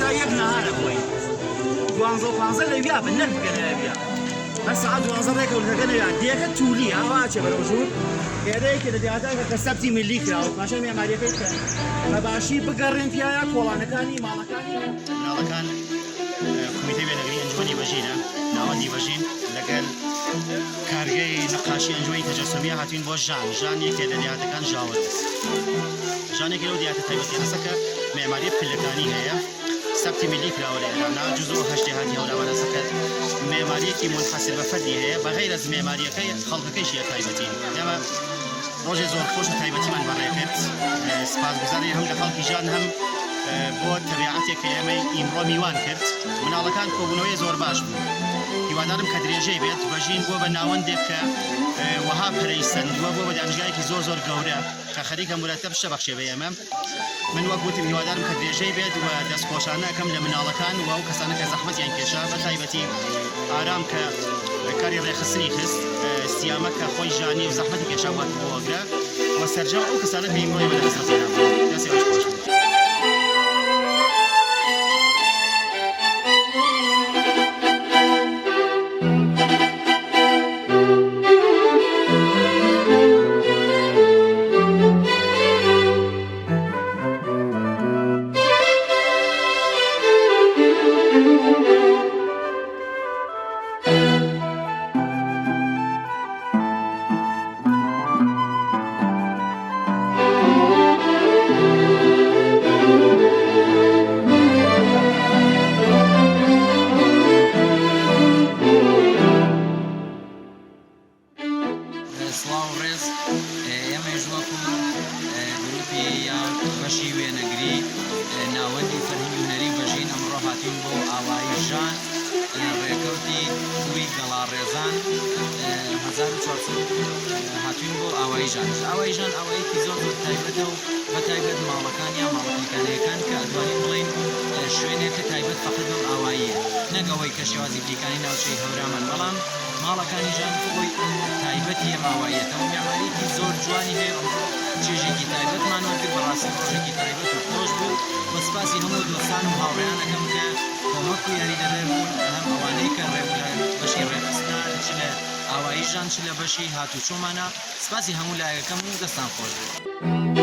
تا یەک نەهارە خۆی دوانزە و پانزە لە بیا بنەر بکەنەوە بیا هەر سەعات دوانزە ڕێکەوتەکەنەوە دیەکە توولی هاواچێ بەرەو ژوور هێرەیەکە لە دیاتاکە کە سەبتی ملی کراوە پاشە مێماریەکەی کە بەباشی بگەڕێن پیاە کۆڵانەکانی ماڵەکانی مناڵەکان کمیتەی وێنەگری ئەنجومی بەژینە ناوەندی بەژین لەگەل کارگەی نەقاشی ئەنجومی تەجەسومی هاتوین بۆ ژان یەکێ لە دیاتەکان ژاوەرد ژانێکی لەو دیاتە تایبەتی هەسەکە مێماری پلەکانی هەیە سەبتی ملی کراوە لە ئێرانە جزء هەشتێهاتی هەوراوانەسەکە مێماریەکی منحەسر بە فەردی هەیە بەغەیر ئەز مێماریەکەی خەڵکەکەیشیە تایبەتی ئێمە ڕۆژێ زۆر خۆش و تایبەتیمان بەڕێکرد سپاسگوزاری هەم لە خەڵکی ژان هەم بۆ تەبیعەتێک کە ئێمە ئیمڕۆ میوان کرد مناڵەکان کۆبوونەوەی زۆر باش بوو هیوادارم کە درێژەی بێت بەژین بۆ بە ناوەندێک کە وەها پەرەیسەندووە بۆ بە دانیشگایەکی زۆر گەورە کە خەریکە مرەتەب شە بەخشێ بە ئێمە من وەک گوتم هیوادارم کە درێژەی بێت و دەستخۆشانە ئەەکەم لە مناڵەکان و ئەو کەسانە کە زەحمەتیان کێشا بە تایبەتی ئارام کە کاری ڕێخستنی خست سیامە کە خۆی ژانی و زەحمەتی کێشا وات بۆ وەگرە وە سەرجەم ئەو کەسانە کە ئیمڕۆی بە دەست ڕزێنان دەستی باش خۆش بێت بەشی وێنەگری ناوەندی فەرهەنگی هونەری بەژین ئەمڕۆ هاتوین بۆ ئاوایی ژان لە ڕێکەوتی کوی گەڵاڕێزان 1400 هاتوین بۆ ئاوایی ژان ئاواییکی زۆر تایبەتە و بە تایبەت ماڵەکانیان ماڵەکانەکان کە ئەدوانی بڵین شوێنێکە تایبەت فەقەت بەم ئاواییە نەگەوەی کە شێوازی دیکانی ناوچەی هەورامان بەڵام ماڵەکانی ژان خۆی تایبەتی ئەم ئاواییەتەوە میعماریەکی زۆر جوانی هەیە چێژێکی تایبەتمانەوە کرد بەڕاستی ڕۆژێکی تایبەت و خۆش بوو بە سپاسی هەموو دۆستان و هاوڕێیانەکەم کە کۆمەک و یاریدەدەر بوون هەم ئەوانەی کە بەشی ڕێخستان چ لە ئاوایی ژان چ لە بەشی هاتوچۆمانە سپاسی هەموو لایەکەم و دەستان خۆش بوو.